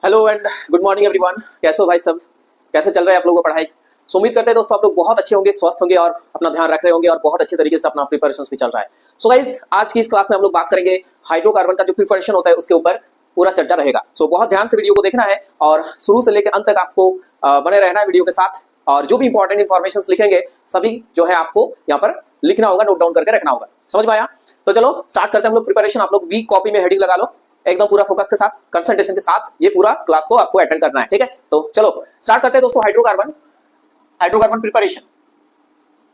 Hello and good morning everyone. कैसे हो भाई सब? कैसे चल रहा है आप लोगों को पढ़ाई? उम्मीद करते हैं दोस्तों आप लोग बहुत अच्छे होंगे, स्वस्थ होंगे और अपना ध्यान रख रहे होंगे और बहुत अच्छे तरीके से अपना प्रिपरेशन भी चल रहा है। सो गाइस, आज की इस क्लास में हम लोग बात करेंगे हाइड्रोकार्बन का जो प्रिपरेशन होता है उसके ऊपर पूरा चर्चा रहेगा। सो बहुत ध्यान से वीडियो को देखना है और शुरू से लेकर अंत तक आपको बने रहना है वीडियो के साथ। और जो भी इंपॉर्टेंट इन्फॉर्मेशन लिखेंगे सभी जो है आपको यहाँ पर लिखना होगा, नोट डाउन करके रखना होगा। समझ में आया? तो चलो स्टार्ट करते हैं हम लोग प्रिपरेशन। आप लोग वीक कॉपी में हेडिंग लगा लो, एकदम पूरा फोकस के साथ, कंसंट्रेशन के साथ ये पूरा क्लास को आपको अटेंड करना है। ठीक है, तो चलो स्टार्ट करते हैं दोस्तों। हाइड्रोकार्बन प्रिपरेशन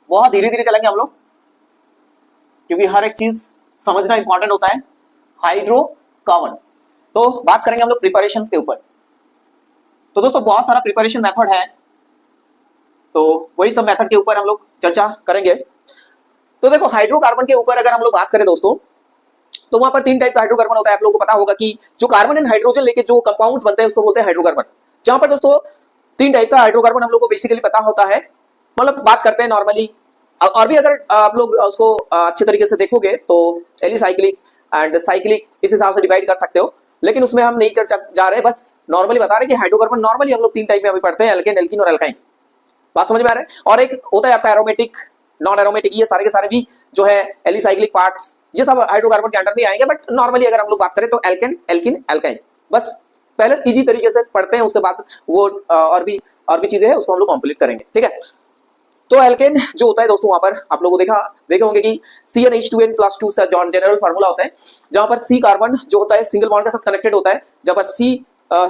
बहुत धीरे धीरे चलेंगे हम लोग, क्योंकि हर एक चीज समझना इंपॉर्टेंट होता है। हाइड्रोकार्बन तो बात करेंगे हम लोग प्रिपरेशन के ऊपर। तो दोस्तों बहुत सारा प्रिपरेशन मेथड है, तो वही सब मेथड के ऊपर हम लोग चर्चा करेंगे। तो देखो हाइड्रोकार्बन के ऊपर अगर हम लोग बात करें दोस्तों, तो वहां पर तीन टाइप का हाइड्रोकार्बन होता है। आप लोगों को पता होगा कि जो कार्बन एंड हाइड्रोजन लेके जो कंपाउंड्स बनते हैं उसको बोलते हैं हाइड्रोकार्बन। जहां पर दोस्तों तीन टाइप का हाइड्रोकार्बन हम लोग को बेसिकली पता होता है, मतलब बात करते हैं नॉर्मली। और भी अगर आप लोग उसको अच्छे तरीके से देखोगे तो एलिसाइक्लिक एंड साइक्लिक इस हिसाब से डिवाइड कर सकते हो, लेकिन उसमें हम नहीं चर्चा जा रहे, बस नॉर्मली बता रहे कि हाइड्रोकार्बन नॉर्मली हम लोग तीन टाइप में अभी पढ़ते हैं, एल्केन, एल्कीन और एल्काइन। बात समझ में आ रहा है? और एक होता है आपका एरोमेटिक, नॉन एरोमेटिक। ये सारे के सारे भी जो है एलिसाइक्लिक पार्ट्स, ये सब हाइड्रोकार्बन के अंडर में आएंगे। बट नॉर्मली अगर हम लोग बात करें तो एल्केन, एल्कीन, एल्काइन, बस पहले इजी तरीके से पढ़ते हैं, उसके बाद वो और भी चीजें हैं उसको हम लोग कंप्लीट करेंगे। ठीक है, तो एल्केन जो होता है दोस्तों, वहां पर आप लोगों को देखे होंगे कि CnH2n+2 का जनरल फार्मूला होता है, जहां पर C कार्बन जो होता है सिंगल बॉन्ड के साथ कनेक्टेड होता है। जब C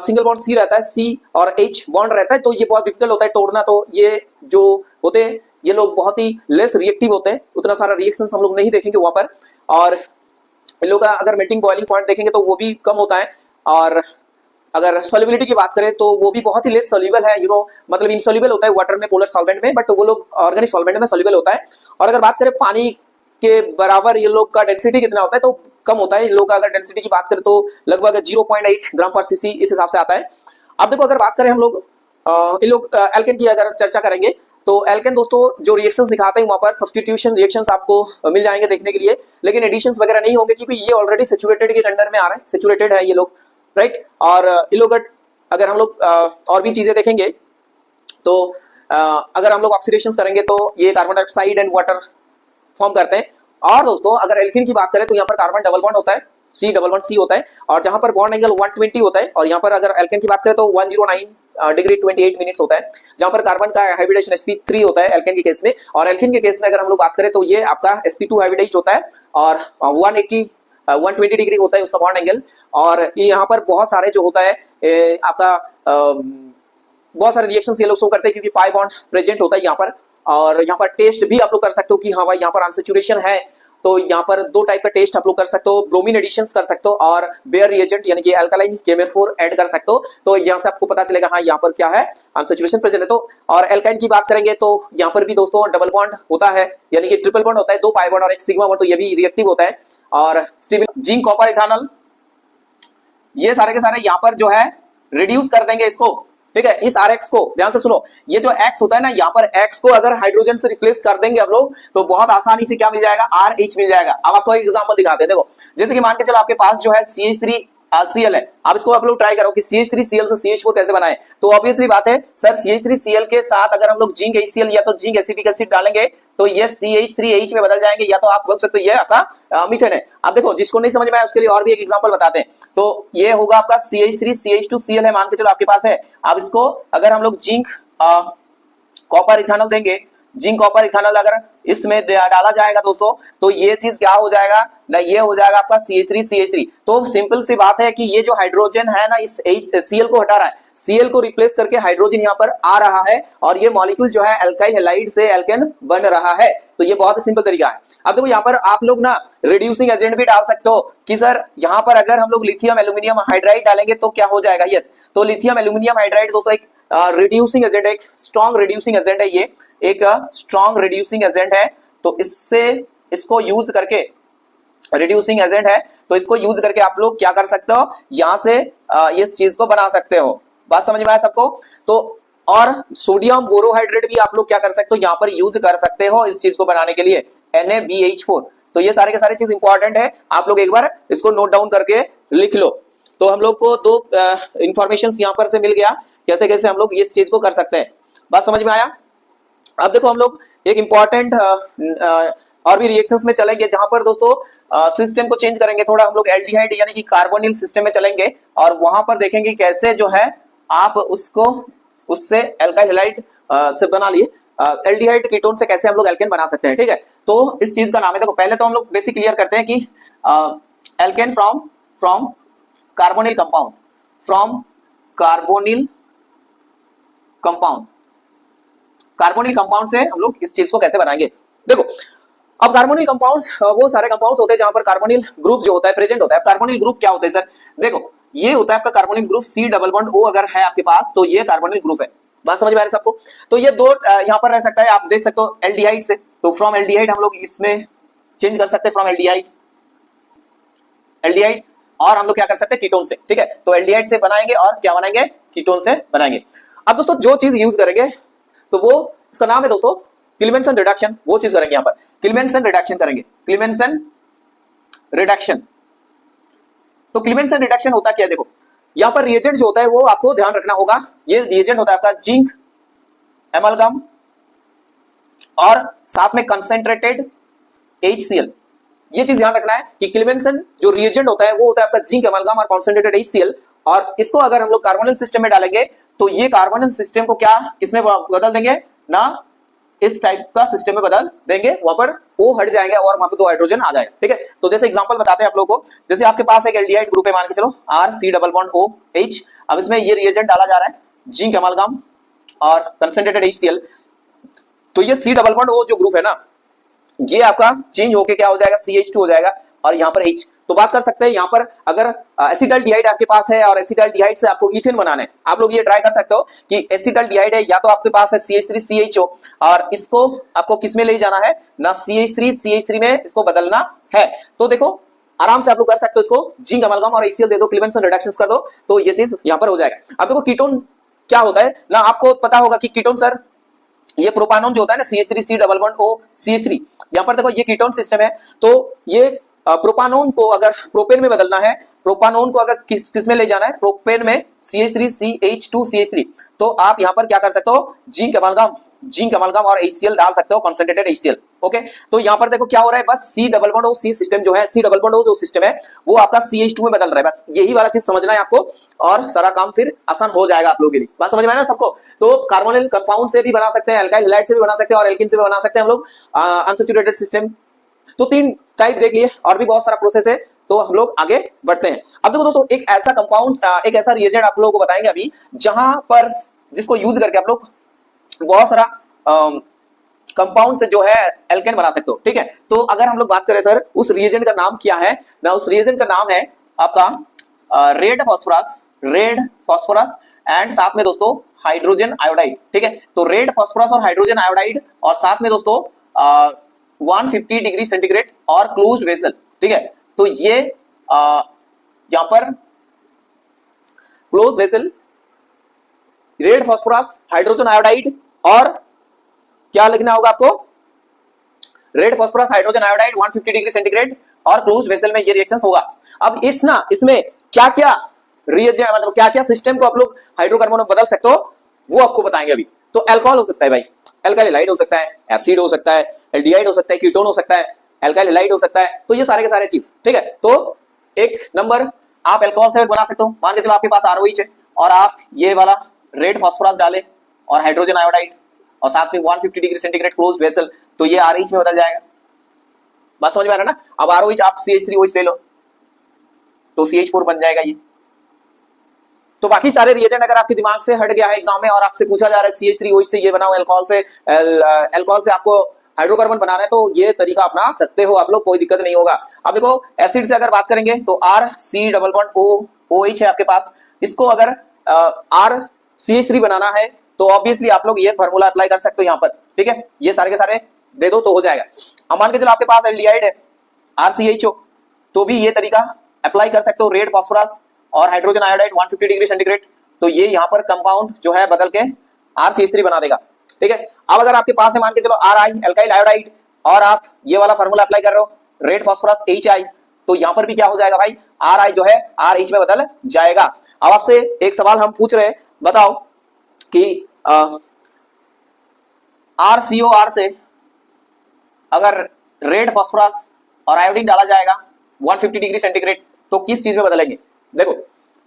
सिंगल बॉन्ड C रहता है, C और H बॉन्ड रहता है, तो ये बहुत डिफिकल्ट होता है तोड़ना। तो ये जो होते हैं ये लोग बहुत ही लेस रिएक्टिव होते हैं, उतना सारा रिएक्शन हम लोग नहीं देखेंगे वहां पर। और इन लोग का अगर मेल्टिंग बॉइलिंग पॉइंट देखेंगे तो वो भी कम होता है। और अगर सॉल्युबिलिटी की बात करें तो वो भी बहुत ही लेस सॉल्युबल है, मतलब इनसॉल्युबल होता है वाटर में, पोलर सॉल्वेंट में, बट वो लोग ऑर्गेनिक सॉल्वेंट में सॉल्युबल होता है। और अगर बात करें पानी के बराबर ये लोग का डेंसिटी कितना होता है, तो कम होता है। इन लोग का अगर डेंसिटी की बात करें तो लगभग 0.8 ग्राम पर सीसी इस हिसाब से आता है। अब देखो अगर बात करें हम लोग इन लोग एल्केन की अगर चर्चा करेंगे तो एल्केन दोस्तों जो रिएक्शंस दिखाते हैं वहां पर सब्स्टिट्यूशन रिएक्शंस आपको मिल जाएंगे देखने के लिए, लेकिन एडिशंस वगैरह नहीं होंगे, क्योंकि ये ऑलरेडी सैचुरेटेड के अंडर में आ रहा है, सैचुरेटेड है ये लोग, राइट। और इन लोग अगर हम लोग और भी चीजें देखेंगे तो अगर हम लोग ऑक्सीडेशन करेंगे तो ये carbon dioxide and water form करते हैं। और दोस्तों अगर एल्कीन की बात करें तो यहाँ पर कार्बन डबल बॉन्ड होता है, C डबल बॉन्ड C होता है, और जहां पर बॉन्ड एंगल 120 होता है। और यहाँ पर अगर एल्केन की बात करें तो 109 डिग्री 28 मिनट्स होता है, जहां पर कार्बन का हाइब्रिडेशन sp3 होता है एल्केन के केस में। और एल्कीन के केस में अगर हम लोग बात करें तो ये आपका sp2 हाइब्रिडाइज्ड होता है और 120 डिग्री होता है उसका बॉन्ड एंगल। और यहाँ पर बहुत सारे जो होता है आपका बहुत सारे रिएक्शंस ये लोग शो करते हैं, क्योंकि पाई बॉन्ड प्रेजेंट होता है यहाँ पर। और यहाँ पर टेस्ट भी आप लोग कर सकते हो कि हाँ भाई यहाँ पर अनसैचुरेशन है, तो यहाँ पर दो टाइप का टेस्ट आप लोग कर सकते हो, ब्रोमीन एडिशंस कर सकते हो और बेयर रिएजेंट यानी कि अल्कालाइन केमेर4 ऐड कर सकते हो। तो यहाँ से आपको पता चलेगा हाँ यहाँ पर क्या है, अनसैचुरेशन प्रेजेंट है। तो और एल्काइन की बात करेंगे तो यहाँ पर भी दोस्तों डबल बॉन्ड होता है, यानी कि ट्रिपल बॉन्ड होता है, 2 पाई बॉन्ड और 1 सिग्मा बॉन्ड, तो ये भी रिएक्टिव होता है। और जिंक, कॉपर, इथानॉल, ये सारे के सारे यहाँ पर जो है रिड्यूस कर देंगे इसको। ठीक है, इस RX को ध्यान से सुनो, ये जो X होता है ना, यहाँ पर X को अगर हाइड्रोजन से रिप्लेस कर देंगे हम लोग तो बहुत आसानी से क्या मिल जाएगा, RH मिल जाएगा। अब आपको एक एग्जांपल दिखाते हैं। देखो जैसे कि मान के चलो आपके पास जो है CH3Cl है, अब इसको आप लोग ट्राई करो कि CH3Cl से CH4 कैसे बनाए। तो ऑब्वियसली बात है सर, CH3Cl के साथ अगर हम लोग जिंक HCl या तो जिंक एसिटिक एसिड डालेंगे तो ये CH3H में बदल जाएंगे, या तो आप बोल सकते हो ये आपका मीथेन है। अब देखो जिसको नहीं समझ में आया उसके लिए और भी एक एग्जांपल बताते हैं। तो ये होगा आपका CH3CH2Cl है, मान के चलो आपके पास है। अब इसको अगर हम लोग जिंक कॉपर इथानॉल देंगे, जिंक कॉपर इथानॉल अगर इसमें डाला जाएगा दोस्तों, तो ये चीज क्या हो जाएगा ना, ये हो जाएगा आपका CH3CH3। तो सिंपल सी बात है कि ये जो हाइड्रोजन है ना, इस Cl को हटा रहा है, Cl को रिप्लेस करके हाइड्रोजन यहाँ पर आ रहा है, और ये मॉलिक्यूल जो है अल्काइल हैलाइड से एल्केन बन रहा है। तो ये बहुत ही सिंपल तरीका है। अब देखो यहाँ पर आप लोग ना रिड्यूसिंग एजेंट भी डाल सकते हो कि सर यहाँ पर अगर हम लोग लिथियम एल्यूमिनियम हाइड्राइड डालेंगे तो क्या हो जाएगा। यस, तो लिथियम एल्यूमिनियम हाइड्राइड दोस्तों एक रिड्यूसिंग एजेंट, एक स्ट्रॉन्ग रिड्यूसिंग एजेंट है, ये एक स्ट्रॉन्ग रिड्यूसिंग एजेंट है। तो इसको यूज करके, रिड्यूसिंग एजेंट है तो इसको यूज करके आप लोग क्या कर सकते हो, यहां से इस चीज को बना सकते हो। बात समझ में आया सबको? तो और सोडियम बोरोहाइड्रेट भी आप लोग क्या कर सकते हो, यहाँ पर यूज कर सकते हो इस चीज को बनाने के लिए, NaBH4। तो ये सारे के सारे चीज इंपॉर्टेंट है, आप लोग एक बार इसको नोट डाउन करके लिख लो। तो हम लोग को दो इंफॉर्मेशन यहाँ पर से मिल गया कैसे कैसे हम लोग इस चीज को कर सकते हैं। बात समझ में आया? अब देखो हम लोग एक इंपॉर्टेंट और भी रिएक्शंस में चलेंगे जहां पर दोस्तों सिस्टम को चेंज करेंगे, थोड़ा हम लोग एल्डिहाइड यानी कि कार्बोनिल सिस्टम में चलेंगे और वहां पर देखेंगे कैसे जो है आप उसको उससे एल्काइल हैलाइड से बना लिए एल्डिहाइड कीटोन से कैसे हम लोग एल्केन बना सकते हैं। ठीक है, तो इस चीज का नाम है, देखो पहले तो हम लोग बेसिक क्लियर करते हैं कि alkane from carbonyl compound, from carbonyl compound, carbonyl compound से हम लोग इस चीज को कैसे बनाएंगे। देखो अब कार्बोनिल कंपाउंड्स वो सारे कंपाउंड्स होते हैं जहां पर कार्बोनिल ग्रुप जो होता है प्रेजेंट होता है। कार्बोनिल ग्रुप क्या होता है सर? देखो ये होता है आपका carbonyl group C double bond O अगर है आपके पास तो ये कार्बोनिल ग्रुप है। बात समझ में आ रही है सबको? तो ये दो यहाँ पर रह सकता है, आप देख सकते हो एल्डिहाइड से, तो फ्रॉम एल्डिहाइड हम लोग इसमें चेंज कर सकते हैं फ्रॉम एल्डिहाइड, एल्डिहाइड और हम लोग क्या कर सकते हैं कीटोन से। ठीक है, तो एल्डिहाइड से बनाएंगे और क्या बनाएंगे? कीटोन से बनाएंगे। अब दोस्तों जो चीज यूज करेंगे तो वो इसका नाम है दोस्तों क्लीमेंसन रिडक्शन, वो चीज करेंगे यहाँ पर क्लीमेंसन रिडक्शन करेंगे, क्लीमेंसन रिडक्शन। तो क्लीमेंसन रिडक्शन होता क्या है? देखो यहाँ पर रिएजेंट जो होता है वो आपको ध्यान रखना होगा, ये रिएजेंट होता है आपका जिंक एमलगम और साथ में कंसेंट्रेटेड HCl। ये चीज ध्यान रखना है कि क्लीमेंसन जो रिएजेंट होता है वो होता है आपका जिंक एमलगम और कंसेंट्रेटेड HCl, और इसको अगर हम लोग कार्बोनिल सिस्टम में डालेंगे तो ये कार्बोनिल सिस्टम को क्या किसमें बदल देंगे ना, इस टाइप का सिस्टम में बदल देंगे, वहां पर O हट जाएंगे और वहां पे दो हाइड्रोजन आ जाएगा। ठीक है, तो जैसे एग्जांपल बताते हैं आप लोगों को, जैसे आपके पास एक एल्डिहाइड ग्रुप है मान के चलो RC डबल बॉन्ड OH, अब इसमें ये रिएजेंट डाला जा रहा है जिंक एमलगम और कंसेंट्रेटेड HCl, तो ये C डबल बॉन्ड O जो ग्रुप है ना ये आपका चेंज होके क्या हो जाएगा CH2 हो जाएगा और यहाँ पर H। तो बात कर सकते हैं यहाँ पर अगर एसिटाल्डिहाइड आपके पास है और एसिटाल्डिहाइड से आपको इथेन बनाना है, आप लोग ये ट्राई कर सकते हो कि एसिटाल्डिहाइड है या तो आपके पास है CH3CHO और इसको आपको किस में ले जाना है ना CH3 में इसको बदलना है। तो देखो आराम से आप लोग कर सकते हो, इसको जिंक एमलगम और HCl दे दो, क्लीमेंसन रिडक्शंस कर दो, तो ये चीज यहाँ पर हो जाएगा। अब देखो कीटोन क्या होता है ना, आपको पता होगा कि कीटोन सर ये प्रोपानोन जो होता है ना CH3C double bond O CH3, यहाँ पर देखो ये कीटोन सिस्टम है, तो ये प्रोपानोन को अगर प्रोपेन में बदलना है, प्रोपानोन को अगर किस में ले जाना है प्रोपेन में CH3CH2CH3, तो आप यहाँ पर क्या कर सकते हो जिंक एमलगम और HCl डाल सकते हो, कंसंट्रेटेड HCl। ओके, तो यहाँ पर देखो क्या हो रहा है, बस C double bond O C system जो है, C डबल बॉन्ड O जो सिस्टम है वो आपका CH2 में बदल रहा है, बस यही वाला चीज समझना है आपको और सारा काम फिर आसान हो जाएगा आप लोगों के लिए। बात समझ में आया ना सबको? तो कार्बोनिल कंपाउंड से भी बना सकते हैं, एल्काइल हैलाइड से भी बना सकते हैं और एल्कीन से भी बना सकते हैं हम लोग अनसैचुरेटेड सिस्टम। तो तीन टाइप देख लिए और भी बहुत सारा प्रोसेस है, तो हम लोग आगे बढ़ते हैं। अब देखो दोस्तों एक ऐसा कंपाउंड एक ऐसा रिएजेंट आप लोगों को बताएंगे अभी जहां पर जिसको यूज करके आप लोग बहुत सारा कंपाउंड से जो है एल्केन बना सकते हो। ठीक है, तो अगर हम लोग बात करें सर उस रिएजेंट का नाम क्या है ना, उस रिएजेंट का नाम है आपका रेड फास्फोरस एंड साथ में दोस्तों हाइड्रोजन आयोडाइड। ठीक है, तो रेड फास्फोरस और हाइड्रोजन आयोडाइड और साथ में दोस्तों 150 डिग्री सेंटीग्रेड और क्लोज्ड वेसल। ठीक है, तो ये यहां पर close vessel, red phosphorus, hydrogen iodide और क्या लिखना होगा आपको, red phosphorus hydrogen iodide 150 degree centigrade और क्लोज्ड वेसल में ये रिएक्शंस होगा। अब इसमें क्या क्या रिएजेंट मतलब क्या क्या सिस्टम को आप लोग हाइड्रोकार्बन में बदल सकते हो वो आपको बताएंगे अभी। तो अल्कोहल हो सकता है भाई, एल्काइल हैलाइड हो सकता है, एसिड हो सकता है, एल्डिहाइड हो सकता है, कीटोन हो सकता है, एल्काइल हैलाइड हो सकता है, तो ये सारे के सारे चीज। ठीक है, तो एक नंबर आप अल्कोहल से बना सकते हो, मान के चलो आपके पास ROH है और आप ये वाला रेड फास्फोरस डाले और हाइड्रोजन आयोडाइड और साथ में 150 डिग्री सेंटीग्रेड क्लोज्ड वेसल, तो ये RH में बदल जाएगा। बात समझ में आ रहा है ना? अब ROH आप CH3OH ले लो तो CH4 बन जाएगा ये। तो बाकी सारे रिएजेंट अगर आपके दिमाग से हट गया है एग्जाम में और आपसे पूछा जा रहा है CH3OH से ये बनाओ, अल्कोहल से आपको हाइड्रोकार्बन बनाना है, तो ये तरीका अपना सकते हो आप लोग, कोई दिक्कत नहीं होगा। अब देखो एसिड से अगर बात करेंगे तो RC डबल बॉन्ड OH है आपके पास, इसको अगर RCH3 बनाना है तो ऑब्वियसली आप लोग ये फार्मूला अप्लाई कर सकते हो यहाँ पर। ठीक है, ये सारे के सारे दे दो तो हो जाएगा। अब मान के चलो आपके पास एल्डिहाइड है RCHO, तो भी ये तरीका अप्लाई कर सकते हो, रेड फास्फोरस और हाइड्रोजन आयोडाइड 150 डिग्री सेंटीग्रेड, तो ये यहाँ पर कंपाउंड जो है बदल के RCH3 बना देगा। ठीक है, अब अगर आपके पास है मान के चलो RI एल्काइल आयोडाइड और आप ये वाला फार्मूला अप्लाई कर रहे हो रेड फास्फोरस HI, तो यहाँ पर भी क्या हो जाएगा भाई, आर आई जो है आर एच में बदल जाएगा। अब आपसे एक सवाल हम पूछ रहे हैं, बताओ कि आर सी ओ आर से अगर रेड फास्फोरस और आयोडीन डाला जाएगा 150 डिग्री सेंटीग्रेड तो किस चीज में बदलेंगे। देखो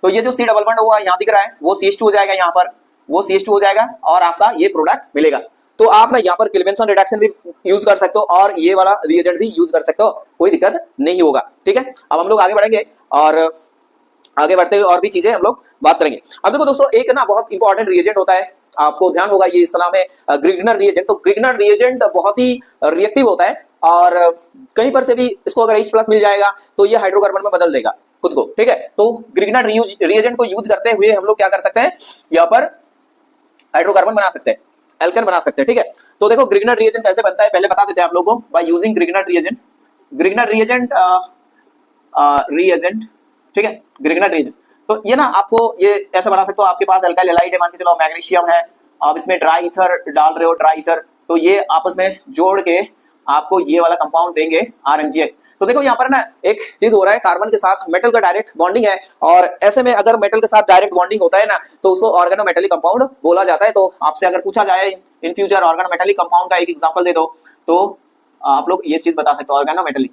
तो ये जो सी डबल बॉन्ड हुआ यहाँ दिख रहा है वो CH2 हो जाएगा, यहाँ पर वो CH2 हो जाएगा और आपका ये प्रोडक्ट मिलेगा। तो आप ना यहाँ पर क्लेवेंसन रिडक्शन भी यूज कर सकते हो और ये वाला रिएजेंट भी यूज कर सकते हो, कोई दिक्कत नहीं होगा। ठीक है, अब हम लोग आगे बढ़ेंगे और आगे बढ़ते हुए और भी चीजें हम लोग बात करेंगे। अब देखो दोस्तों एक ना बहुत इंपॉर्टेंट रिएजेंट होता है, आपको ध्यान होगा, ये इसका नाम है ग्रिगनर रिएजेंट। तो ग्रिगनर रिएजेंट बहुत ही रिएक्टिव होता है और कहीं पर से भी इसको अगर H+ मिल जाएगा तो ये हाइड्रोकार्बन में बदल देगा खुद को। ठीक है, तो ग्रिगनर रिएजेंट को यूज करते हुए हम लोग क्या कर सकते हैं, यहाँ पर हाइड्रोकार्बन बना सकते हैं, एल्केन बना सकते हैं। ठीक है, तो देखो ग्रिगनर रिएजेंट कैसे बनता है पहले बता देते हैं आप लोगों को, बाय यूजिंग ग्रिगनर रिएजेंट। ग्रिगनर रिएजेंट ठीक है, ग्रिगनर रिएजेंट तो ये ना आपको ये ऐसे बना सकते हो, आपके पास अल्काइल हैलाइड है, मान के चलो मैग्नीशियम है, आप इसमें ड्राई ईथर डाल रहे हो, ड्राई ईथर, तो ये आपस में जोड़ के आपको ये वाला कंपाउंड देंगे RMgX। तो देखो यहाँ पर ना एक चीज हो रहा है, कार्बन के साथ मेटल का डायरेक्ट बॉन्डिंग है और ऐसे में अगर मेटल के साथ डायरेक्ट बॉन्डिंग होता है ना तो उसको ऑर्गेनोमेटेलिक कंपाउंड बोला जाता है। तो आपसे अगर पूछा जाए इन फ्यूचर ऑर्गेनोमेटेलिक कंपाउंड का एक एग्जांपल दे दो तो आप लोग ये चीज बता सकते हो, ऑर्गेनोमेटेलिक।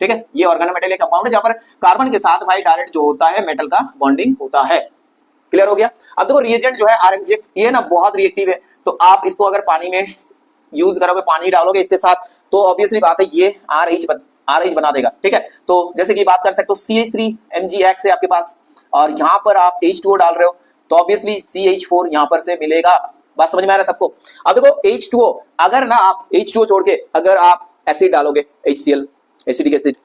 ठीक है, ये ऑर्गेनोमेटेलिक कंपाउंड है जहां पर कार्बन के साथ भाई डायरेक्ट जो होता है मेटल का बॉन्डिंग होता है। क्लियर हो गया। अब देखो रिएजेंट जो है RMgX ये ना बहुत रिएक्टिव है, तो आप इसको अगर पानी में यूज करोगे, पानी डालोगे इसके साथ, तो ऑब्वियसली बात है ये RH बना देगा। ठीक है, तो जैसे कि बात कर सकते हो CH3MgX है आपके पास और यहाँ पर आप H2O डाल रहे हो तो ऑब्वियसली CH4 यहाँ पर से मिलेगा। बात समझ में आ रहा है सबको। अब देखो H2O, अगर ना आप H2O छोड़ के अगर आप एसिड डालोगे HCl एसिडिक एसिड,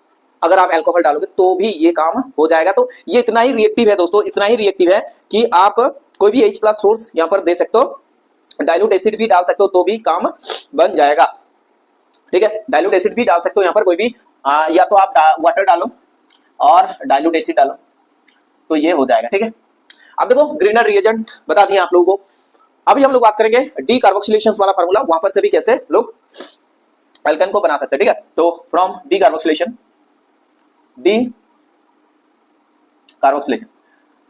अगर आप अल्कोहल डालोगे तो भी ये काम हो जाएगा। तो ये इतना ही रिएक्टिव है दोस्तों, इतना ही रिएक्टिव है कि आप कोई भी H+ सोर्स यहाँ पर दे सकते हो, डाइल्यूट एसिड भी डाल सकते हो तो भी काम बन जाएगा। ठीक है, डाइल्यूट एसिड भी डाल सकते हो यहाँ पर कोई भी, या तो आप वाटर डालो और डाइल्यूट एसिड डालो तो ये हो जाएगा। ठीक है, अब देखो ग्रिगनर रिएजेंट बता दिया आप लोगों को। अभी हम लोग बात करेंगे डी कार्बोक्सिलेशन वाला फार्मूला, वहां पर से भी कैसे लोग एल्केन को बना सकते हैं। ठीक है, तो फ्रॉम डी कार्बोक्सिलेशन,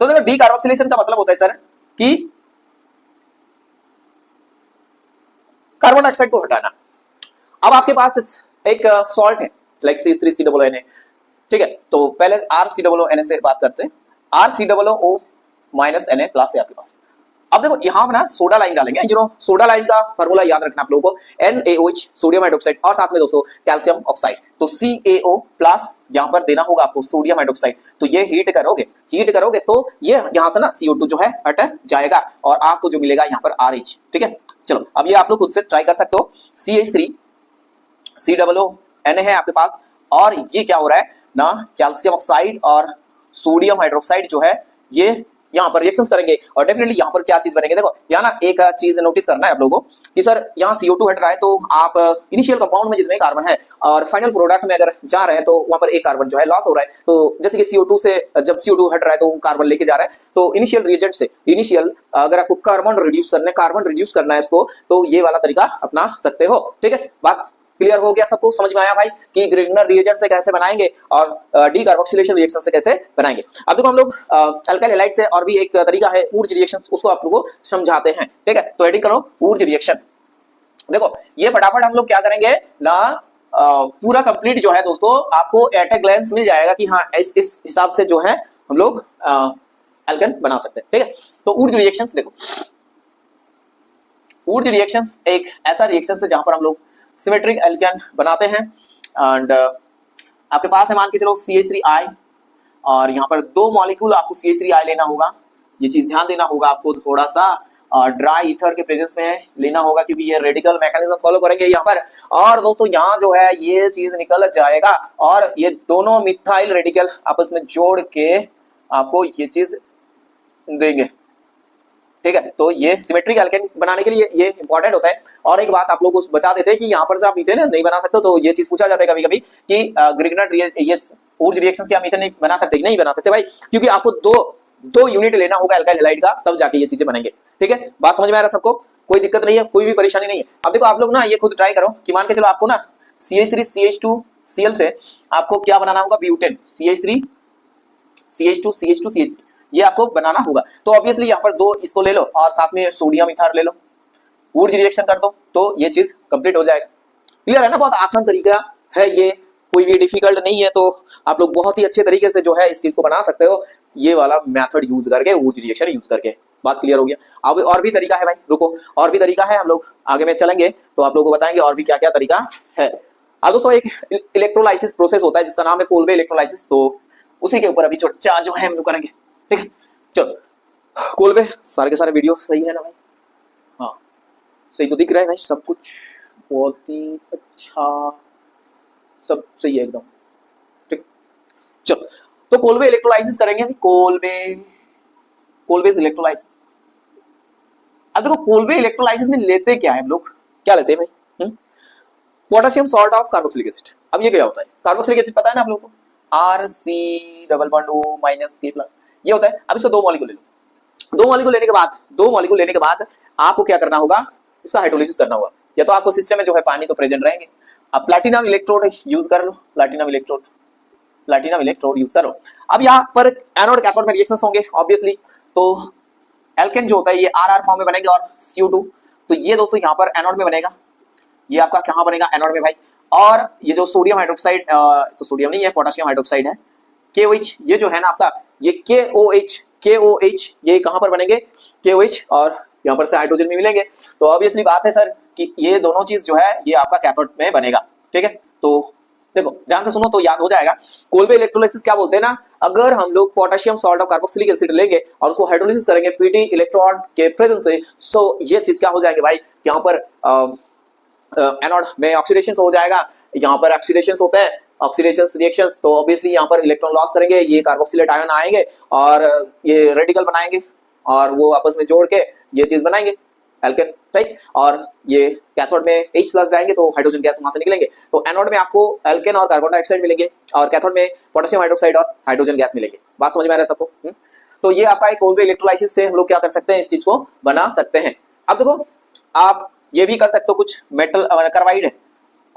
तो देखो डी कार्बोक्सिलेशन का मतलब होता है सर कि कार्बन डाइऑक्साइड को हटाना। अब आपके पास एक सॉल्ट है लाइक C3COON है। ठीक है, तो पहले RCOONA से बात करते हैं, RCOO -Na प्लस है आपके पास। अब देखो यहाँ पर ना सोडा लाइन डालेंगे, सोडा लाइन का फार्मूला याद रखना आप लोगों को, NaOH सोडियम हाइड्रोक्साइड और साथ में दोस्तों कैल्शियम ऑक्साइड, तो CaO प्लस यहाँ पर देना होगा आपको सोडियम हाइड्रोक्साइड। तो ये हीट करोगे तो ये यहाँ से ना CO2 जो है हट जाएगा और आपको जो मिलेगा यहाँ पर RH। ठीक है, चलो अब ये आप लोग खुद से ट्राई कर सकते हो। CH3COONA है आपके पास और ये क्या हो रहा है ना, कैल्शियम ऑक्साइड और सोडियम हाइड्रोक्साइड जो है ये यहाँ पर रिएक्शंस करेंगे और डेफिनेटली यहाँ पर क्या चीज बनेंगे। देखो यहाँ ना एक चीज नोटिस करना है आप लोगों को कि सर यहाँ CO2 हट रहा है तो आप इनिशियल कंपाउंड में जितने कार्बन है और फाइनल प्रोडक्ट में अगर जा रहे हैं तो वहां पर एक कार्बन जो है लॉस हो रहा है। तो जैसे कि CO2 से जब CO2 हट रहा है तो कार्बन लेके जा रहा है, तो इनिशियल रिएजेंट से अगर आपको कार्बन रिड्यूस करना है इसको, तो ये वाला तरीका अपना सकते हो। ठीक है, बात क्लियर हो गया, सबको समझ में आया भाई कि ग्रिगनर रिएजेंट से कैसे बनाएंगे और डी कार्बोक्सिलेशन रिएक्शन से कैसे बनाएंगे। अब देखो हम लोग अल्काइल हैलाइड से और भी एक तरीका है ऊर्ज रिएक्शन, उसको आप लोगों को समझाते हैं। ठीक है, तो हेडिंग करो ऊर्ज रिएक्शन। देखो ये फटाफट हम लोग क्या करेंगे ना, पूरा कंप्लीट जो है दोस्तों आपको एट ए ग्लैंस मिल जाएगा कि हाँ इस हिसाब से जो है हम लोग एल्केन बना सकते हैं। ठीक है, तो ऊर्ज रिएक्शंस देखो, ऊर्ज रिएक्शंस एक ऐसा रिएक्शन है जहां पर हम लोग सिमेट्रिक एल्केन बनाते हैं एंड आपके पास है मान के चलो CH3I और यहाँ पर 2 मॉलिक्यूल आपको CH3I लेना होगा। ये चीज ध्यान देना होगा आपको, थोड़ा सा ड्राई ईथर के प्रेजेंस में लेना होगा क्योंकि ये रेडिकल मैकेनिज्म फॉलो करेंगे यहाँ पर। और दोस्तों यहाँ जो है ये चीज निकल जाएगा और ये दोनों मिथाइल रेडिकल आपस में जोड़ के आपको ये चीज देंगे। ठीक है, तो ये सिमेट्रिक एल्केन बनाने के लिए ये इंपॉर्टेंट होता है। और एक बात आप लोग को बता देते हैं कि यहाँ पर से आप मीथेन नहीं बना सकते, तो ये चीज पूछा जाता है कभी कभी कि ग्रिगनर ये ऊर्ज रिएक्शंस क्या मीथेन नहीं बना सकते? नहीं बना सकते भाई, क्योंकि आपको दो यूनिट लेना होगा अल्काइल हैलाइड का, तब जाके ये चीजें बनेंगे। ठीक है, बात समझ में आ रहा है सबको, कोई दिक्कत नहीं है, कोई भी परेशानी नहीं है। अब देखो आप लोग ना ये खुद ट्राई करो कि मान के चलो आपको ना CH3CH2 Cl से आपको क्या बनाना होगा, butane, CH3 CH2 CH2 CH3, ये आपको बनाना होगा। तो ऑब्वियसली यहाँ पर दो इसको ले लो और साथ में सोडियम इथार ले लो, वुड रिएक्शन कर दो तो ये चीज कंप्लीट हो जाएगा। क्लियर है ना, बहुत आसान तरीका है ये, कोई भी डिफिकल्ट नहीं है। तो आप लोग बहुत ही अच्छे तरीके से जो है इस चीज को बना सकते हो, ये वाला मेथड यूज करके, वुड रिएक्शन यूज करके। बात क्लियर हो गया। अब और भी तरीका है भाई, रुको, और भी तरीका है, हम लोग आगे में चलेंगे तो आप लोगों को बताएंगे और भी क्या क्या तरीका है। अब दोस्तों एक इलेक्ट्रोलाइसिस प्रोसेस होता है जिसका नाम है कोल्बे इलेक्ट्रोलाइसिस, तो उसी के ऊपर अभी चर्चा जो है हम लोग करेंगे, ठीक है। चलो कोल्बे, सारे के सारे वीडियो सही है ना भाई, हाँ सही तो दिख रहा है भाई, सब कुछ बहुत ही अच्छा, सब सही है एकदम, ठीक। चलो तो कोल्बे इलेक्ट्रोलाइसिस करेंगे अभी, कोल्बे इलेक्ट्रोलाइसिस। अब देखो कोल्बे इलेक्ट्रोलाइसिस में लेते क्या है हम लोग, क्या लेते हैं भाई, potassium salt of carboxylic acid. अब ये क्या होता है, कार्बोक्सिलिक एसिड पता है ना आप लोगों को, RC double bond O minus K plus, ये होता है। अब इसको दो मॉलिक्यूल ले लो, दो मॉलिक्यूल लेने के बाद आपको क्या करना होगा, इसका हाइड्रोलिसिस करना होगा। या तो आपको सिस्टम में जो है पानी तो प्रेजेंट रहेंगे, अब प्लैटिनम इलेक्ट्रोड यूज कर लो, प्लैटिनम इलेक्ट्रोड यूज करो। अब यहाँ पर एनोड कैथोड में रिएक्शंस होंगे ऑब्वियसली, तो एल्केन जो होता है ये RR फॉर्म में बनेंगे और CO2, तो ये दोस्तों यहाँ पर एनोड में बनेगा, ये आपका कहाँ बनेगा, एनोड में भाई। और ये जो सोडियम हाइड्रोक्साइड, तो सोडियम नहीं है, पोटेशियम हाइड्रोक्साइड है, KOH, ये जो है ना आपका, ये KOH ये कहाँ पर बनेंगे, KOH, और यहाँ पर से हाइड्रोजन भी मिलेंगे। तो ऑब्वियसली बात है सर कि ये दोनों चीज जो है ये आपका कैथोड में बनेगा, ठीक है। तो देखो ध्यान से सुनो तो याद हो जाएगा। कोल्बे इलेक्ट्रोलाइसिस क्या बोलते हैं ना, अगर हम लोग potassium salt of carboxylic acid लेंगे और उसको हाइड्रोलिसिस करेंगे PD इलेक्ट्रोड के प्रेजेंस से, तो ये चीज क्या हो जाएंगे भाई, यहाँ पर एनोड में ऑक्सीडेशन हो जाएगा, यहाँ पर ऑक्सीडेशन होते हैं, ऑक्सीडेशन रिएक्शंस, तो ऑब्वियसली यहाँ पर इलेक्ट्रॉन लॉस करेंगे, ये कार्बोक्सिलेट आयन आएंगे और ये रेडिकल बनाएंगे और वो आपस में जोड़ के ये चीज बनाएंगे एल्केन, राइट। और ये कैथोड में H प्लस जाएंगे तो हाइड्रोजन गैस वहां से निकलेंगे, तो एनोड में आपको एल्केन और कार्बन डाइऑक्साइड मिलेंगे और कैथोड में पोटेशियम हाइड्रोक्साइड और हाइड्रोजन गैस मिलेंगे। बात समझ में आ रहा है सबको? तो ये आपका एक कोल्बे इलेक्ट्रोलाइसिस से हम लोग क्या कर सकते हैं, इस चीज को बना सकते हैं। अब देखो आप ये भी कर सकते हो, कुछ मेटल कार्बाइड है,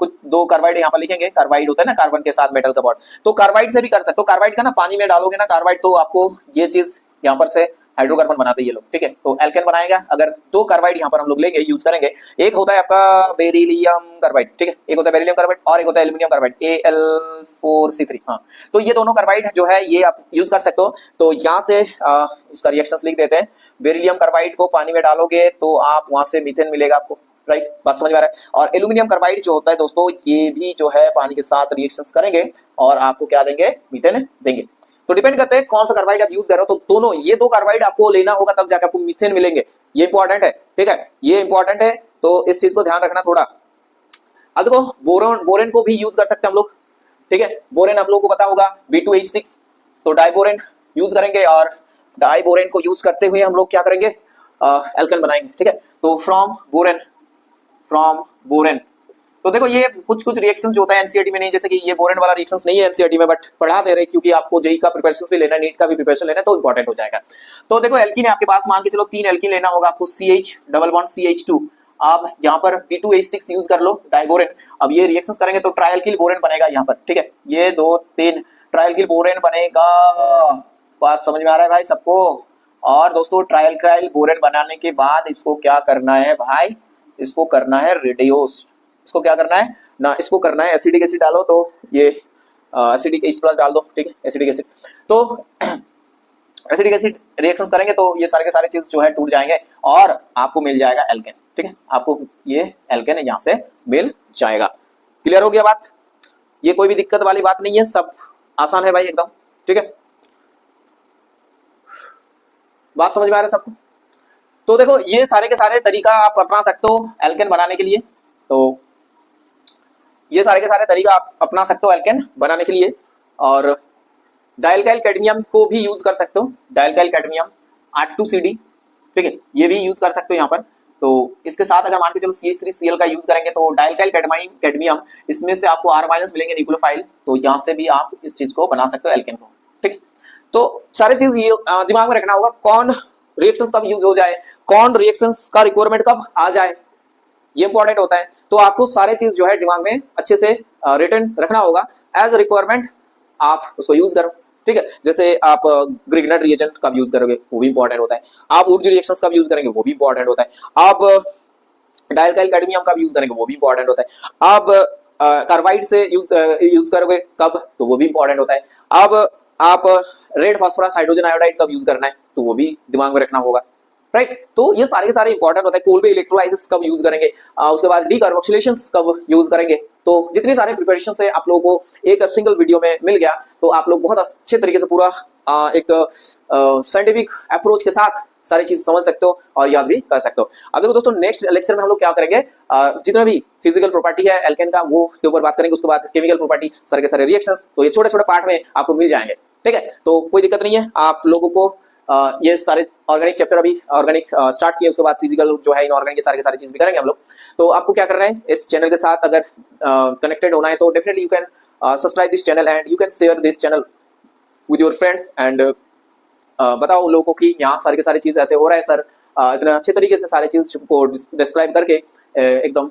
कुछ दो कार्बाइड यहाँ पर लिखेंगे, कार्बाइड होता है ना कार्बन के साथ मेटल का बॉन्ड, तो कार्बाइड से भी कर सकते हो। कार्बाइड का ना पानी में डालोगे ना कार्बाइड, तो आपको ये चीज यहाँ पर से हाइड्रोकार्बन बनाते हैं ये लोग, ठीक है। तो एल्केन बनाएगा, अगर दो कार्बाइड यहाँ पर हम लोग लेंगे, यूज करेंगे, एक होता है आपका बेरिलियम कार्बाइड, ठीक है, एक होता है बेरिलियम कार्बाइड और एक होता है एल्यूमिनियम कार्बाइड Al4C3, हाँ। तो ये दोनों कार्बाइड जो है ये आप यूज कर सकते हो। तो यहाँ से इसका रिएक्शंस लिख देते हैं, बेरिलियम कार्बाइड को पानी में डालोगे तो आप वहां से मीथेन मिलेगा आपको, राइट, बात समझ में आ रहा है। और एल्यूमिनियम कार्बाइड जो होता है दोस्तों, ये भी जो है पानी के साथ रिएक्शंस करेंगे और आपको क्या देंगे, मीथेन देंगे। तो डिपेंड करते हैं कौन सा कार्बाइड आप यूज कर रहे हो, तो दोनों ये दो कार्बाइड आपको लेना होगा तब जाकर आपको मीथेन मिलेंगे, ये इंपॉर्टेंट है, ठीक है, ये इंपॉर्टेंट है, तो इस चीज को ध्यान रखना थोड़ा। अब देखो बोरेन को भी यूज कर सकते हैं हम लोग, ठीक है, बोरेन आप लोगों को पता होगा B2H6, तो डाइबोरेन यूज करेंगे और डाइबोरेन को यूज करते हुए हम लोग क्या करेंगे, एल्केन बनाएंगे, ठीक है। तो फ्रॉम बोरेन, तो देखो ये कुछ रिएक्शंस जो होता है एनसीईआरटी में नहीं, जैसे कि ये बोरेन वाला रिएक्शंस नहीं है एनसीईआरटी में, बट पढ़ा दे रहे क्योंकि आपको जेई का प्रिपरेशन भी लेना है, नीट का भी प्रिपरेशन लेना है, तो इंपॉर्टेंट हो जाएगा। तो देखो एल्कीन है आपके पास, मान के चलो 3 एल्कीन लेना होगा आपको, CH डबल बॉन्ड CH2, आप यहाँ पर B2H6 यूज कर लो, डाइबोरेन। अब ये रिएक्शंस करेंगे तो ट्रायल्किल बोरेन बनेगा यहाँ पर, ठीक है, ये 2 3 ट्रायल्किल बोरेन बनेगा। बात समझ में आ रहा है भाई सबको? और दोस्तों ट्रायल्किल बोरेन बनाने के बाद इसको क्या करना है भाई, इसको करना है रेडियोस, इसको क्या करना है ना, इसको करना है एसिडिक एसिड डालो, तो ये एसिडिक H प्लस डाल दो, ठीक है, एसिडिक एसिड। तो एसिडिक एसिड रिएक्शंस करेंगे तो ये सारे के सारे चीज जो है टूट जाएंगे और आपको मिल जाएगा एल्केन, ठीक है, आपको ये एल्केन यहाँ से मिल जाएगा। क्लियर हो गया बात? ये कोई भी दिक्कत वाली बात नहीं है, सब आसान है भाई एकदम, ठीक है, बात समझ में आ रहा है सबको? तो देखो ये सारे के सारे तरीका आप अपना सकते हो एल्केन बनाने के लिए, तो ये सारे के सारे तरीका आप अपना सकते हो एल्केन बनाने के लिए। और डाइल्काइल कैडमियम को भी यूज कर सकते हो, डाइल्काइल कैडमियम R2CD, ठीक है, ये भी यूज कर सकते हो यहाँ पर। तो इसके साथ अगर मान के चलो CH3Cl का यूज करेंगे तो डाइल्काइल कैडमियम, इसमें से आपको R- मिलेंगे न्यूक्लियोफाइल, तो यहाँ से भी आप इस चीज को बना सकते हो एल्केन को, ठीक है। तो सारी चीज ये दिमाग में रखना होगा, कौन रिएक्शंस कब यूज हो जाए, कौन रिएक्शंस का रिक्वायरमेंट कब आ जाए, ये इंपॉर्टेंट होता है। तो आपको सारे चीज जो है दिमाग में अच्छे से रिटर्न रखना होगा, एज रिक्वायरमेंट आप उसको यूज करो, ठीक है। जैसे आप ग्रिग्नेट रिएजेंट कब यूज करोगे वो भी इंपॉर्टेंट होता है, आप वुड रिएक्शंस कब यूज करेंगे वो भी इंपॉर्टेंट होता है, आप डाइल्काइल कैडमियम कब यूज करेंगे वो भी इंपॉर्टेंट होता है, आप कार्बाइड से यूज करोगे कब तो वो भी इंपॉर्टेंट होता है, अब आप रेड फास्फोरस हाइड्रोजन आयोडाइड कब यूज करना है तो वो भी दिमाग में रखना होगा, राइट। तो ये सारे के सारे इंपॉर्टेंट होता है। कोलबे इलेक्ट्रोलाइसिस कब यूज करेंगे, उसके बाद डीकार्बोक्सिलेशन कब यूज करेंगे। तो जितने सारे प्रिपरेशन है आप लोगों को एक सिंगल वीडियो में मिल गया, तो आप लोग बहुत अच्छे तरीके से पूरा एक साइंटिफिक अप्रोच के साथ सारी चीज समझ सकते हो और याद भी कर सकते हो। अब देखो दोस्तों, नेक्स्ट लेक्चर में हम लोग क्या करेंगे, जितना भी फिजिकल प्रॉपर्टी है एल्केन का वो उसके ऊपर बात करेंगे, उसके बाद केमिकल प्रॉपर्टी सारे के सारे रिएक्शंस, तो ये छोटे छोटे पार्ट में आपको मिल जाएंगे, ठीक है। तो कोई दिक्कत नहीं है, आप लोगों को ये सारे ऑर्गेनिक चैप्टर अभी ऑर्गेनिक स्टार्ट किए, उसके बाद फिजिकल जो है इनऑर्गेनिक के सारे चीज भी करेंगे हम लोग। तो आपको क्या करना है, इस चैनल के साथ अगर कनेक्टेड होना है तो definitely you can subscribe this channel and you can share this channel with your friends and बताओ उन लोगों को कि यहाँ सारे के सारी चीज ऐसे हो रहा है सर, इतना अच्छे तरीके से सारी चीज को डिस्क्राइब करके एकदम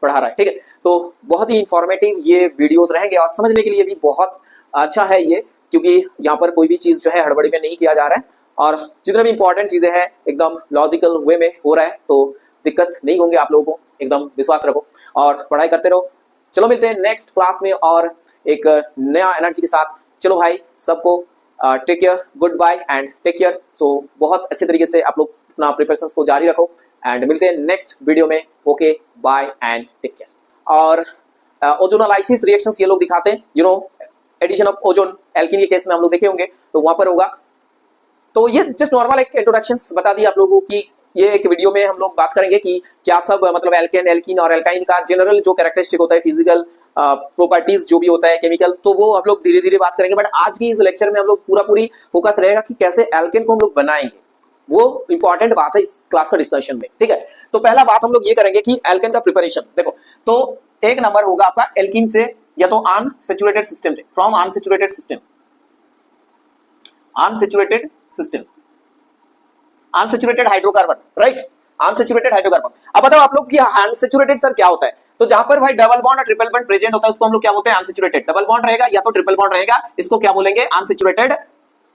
पढ़ा रहा है, ठीक है। तो बहुत ही इंफॉर्मेटिव ये वीडियोस रहेंगे और समझने के लिए भी बहुत अच्छा है ये, क्योंकि यहाँ पर कोई भी चीज जो है हड़बड़ी में नहीं किया जा रहा है और जितने भी इंपॉर्टेंट चीजें हैं एकदम लॉजिकल वे में हो रहा है, तो दिक्कत नहीं होंगे आप लोगों को, एकदम विश्वास रखो और पढ़ाई करते रहो। चलो मिलते हैं नेक्स्ट क्लास में और एक नया एनर्जी के साथ। चलो भाई, सबको take care, good bye and take care. So बहुत अच्छे तरीके से आप लोग अपना प्रिपरेशंस को जारी रखो एंड मिलते हैं नेक्स्ट वीडियो में। Okay, bye and take care. और ओजोनोलाइसिस रिएक्शंस ये लोग दिखाते हैं, you know addition of ozone alkene के केस में हम लोग देखे होंगे, तो वहां पर होगा। तो ये जस्ट नॉर्मल एक इंट्रोडक्शंस बता दी आप लोगों की, ये एक वीडियो में हम लोग बात करेंगे कि क्या सब मतलब एल्केन, एल्कीन और एल्काइन का जनरल जो कैरेक्टरिस्टिक होता है, फिजिकल प्रॉपर्टीज जो भी होता है, केमिकल, तो वो हम लोग धीरे धीरे बात करेंगे। बट आज की इस लेक्चर में हम लोग पूरी फोकस रहेगा कि कैसे एल्केन को हम लोग बनाएंगे, वो इंपॉर्टेंट बात है इस क्लास का डिस्कशन में, ठीक है। तो पहला बात हम लोग ये करेंगे कि एल्केन का प्रिपरेशन देखो, तो एक नंबर होगा आपका एल्कीन से या तो अनसैचुरेटेड सिस्टम से, from unsaturated system, unsaturated system, unsaturated hydrocarbon, right, unsaturated hydrocarbon. अब बताओ आप लोग कि अनसैचुरेटेड सर क्या होता है, तो जहां पर भाई डबल बॉन्ड और ट्रिपल बॉन्ड प्रेजेंट होता है उसको हम लोग क्या बोलते हैं, अनसैचुरेटेड। डबल बॉन्ड रहेगा या तो ट्रिपल बॉन्ड रहेगा, इसको क्या बोलेंगे, अनसैचुरेटेड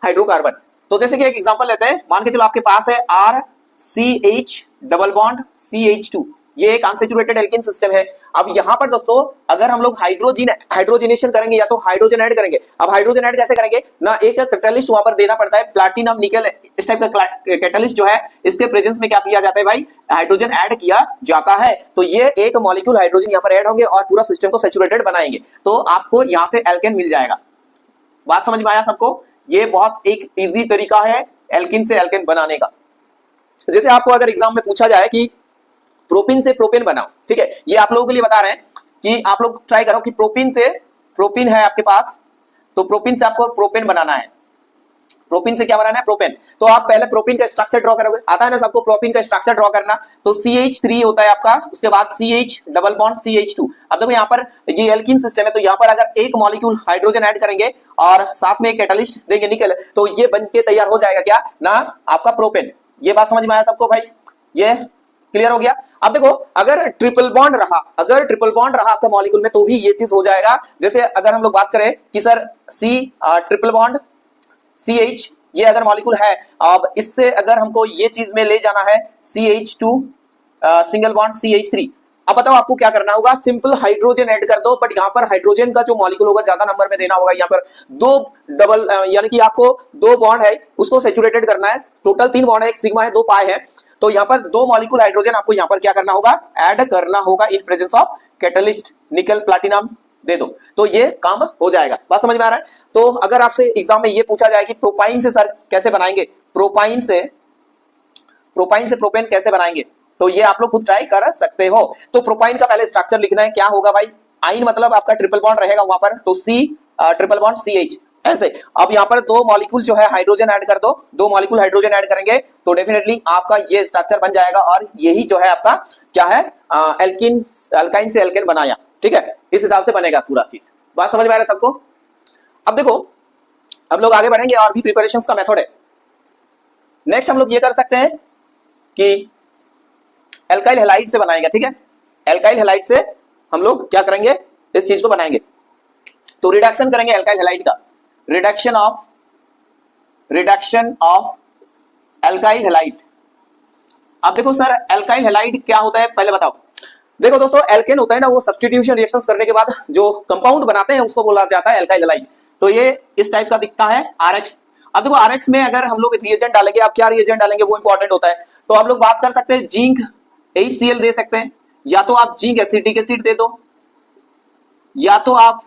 हाइड्रोकार्बन। तो जैसे कि एक एग्जांपल लेते हैं, मान के चलो आपके पास है RCH डबल बॉन्ड CH2, ये एक अनसैचुरेटेड एल्कीन सिस्टम है। अब यहां पर दोस्तों अगर हम लोग हाइड्रोजनेशन करेंगे या तो हाइड्रोजन ऐड करेंगे, अब हाइड्रोजन ऐड कैसे करेंगे ना, एक कैटलिस्ट वहां पर देना पड़ता है, प्लैटिनम निकल इस टाइप का कैटलिस्ट जो है, इसके प्रेजेंस में क्या किया जाता है भाई, हाइड्रोजन ऐड किया जाता है। तो ये एक मॉलिक्यूल हाइड्रोजन यहाँ पर ऐड होंगे और पूरा सिस्टम को सैचुरेटेड बनाएंगे, तो आपको यहाँ से एल्केन मिल जाएगा। बात समझ में आया सबको, ये बहुत एक इजी तरीका है एल्कीन से एल्केन बनाने का। जैसे आपको अगर एग्जाम में पूछा जाए कि प्रोपीन से प्रोपेन बनाओ, ठीक है, ये आप लोगों के लिए बता रहे हैं कि आप लोग ट्राई करो कि प्रोपीन है आपके पास, तो प्रोपीन से आपको प्रोपेन बनाना है। प्रोपीन से क्या बनाना है, प्रोपेन। तो आप पहले प्रोपीन का स्ट्रक्चर ड्रॉ करोगे, आता है ना सबको प्रोपीन का स्ट्रक्चर ड्रॉ करना, तो CH3 होता है आपका, उसके बाद CH डबल बॉन्ड CH2। अब देखो यहाँ पर ये एल्कीन सिस्टम है, तो यहाँ पर अगर एक मॉलिक्यूल हाइड्रोजन ऐड करेंगे और साथ में एक कैटलिस्ट देंगे निकल, तो ये बन के तैयार हो जाएगा क्या ना, आपका प्रोपेन। ये बात समझ में आया सबको भाई, ये क्लियर हो गया। अब देखो अगर ट्रिपल बॉन्ड रहा, आपका मॉलिक्यूल में, तो भी ये चीज हो जाएगा। जैसे अगर हम लोग बात करें कि sir C triple bond CH, ये अगर मॉलिक्यूल है, अब इससे अगर हमको ये चीज में ले जाना है CH2 सिंगल बॉन्ड CH3, अब बताओ आपको क्या करना होगा, सिंपल हाइड्रोजन ऐड कर दो, बट यहाँ पर हाइड्रोजन का जो मॉलिक्यूल होगा ज्यादा नंबर में देना होगा, यहाँ पर दो डबल यानी कि आपको दो बॉन्ड है उसको सैचुरेटेड करना है, टोटल 3 बॉन्ड है, एक सिग्मा है, 2 पाई है, तो यहाँ पर 2 मॉलिक्यूल हाइड्रोजन आपको यहाँ पर क्या करना होगा, ऐड करना होगा इन प्रेजेंस ऑफ कैटलिस्ट, निकल प्लैटिनम दे दो, तो ये काम हो जाएगा। बात समझ में आ रहा है। तो अगर आपसे एग्जाम में ये पूछा जाए कि प्रोपाइन से सर कैसे बनाएंगे, प्रोपाइन से प्रोपेन कैसे बनाएंगे, तो ये आप लोग खुद ट्राई कर सकते हो। तो प्रोपाइन का पहले स्ट्रक्चर लिखना है, क्या होगा भाई, आइन मतलब आपका ट्रिपल बॉन्ड रहेगा वहां पर, तो C ट्रिपल बॉन्ड CH ऐसे। अब यहाँ पर 2 मॉलिक्यूल जो है हाइड्रोजन ऐड कर दो, 2 मॉलिक्यूल हाइड्रोजन ऐड करेंगे तो डेफिनेटली आपका ये स्ट्रक्चर बन जाएगा, और यही जो है आपका क्या है, अल्काइन से एल्केन बनाया, ठीक है, इस हिसाब से बनेगा पूरा चीज। बात समझ में आ रहा है सबको। अब देखो अब लोग आगे बढ़ेंगे और भी प्रिपरेशंस का मेथड है। नेक्स्ट हम लोग ये कर सकते हैं कि एल्काइल हैलाइड से बनाएगा, ठीक है, एल्काइल हैलाइड से हम लोग क्या करेंगे, इस चीज को बनाएंगे। तो रिडक्शन करेंगे एल्काइल हैलाइड का, रिडक्शन ऑफ एल्काइल हैलाइड। अब देखो सर एल्काइल हैलाइड क्या होता है पहले बताओ। देखो दोस्तों एल्केन होता है ना, वो सब्स्टिट्यूशन रिएक्शंस करने के बाद जो कंपाउंड बनाते हैं उसको बोला जाता है एल्काइल हैलाइड। तो ये इस टाइप का दिखता है RX। अब देखो RX में अगर हम लोग रिएजेंट डालेंगे, आप क्या रिएजेंट डालेंगे वो इंपॉर्टेंट होता है। तो आप लोग बात कर सकते हैं जिंक HCl दे सकते हैं, या तो आप जिंक एसिटिक एसिड दे दो, या तो आप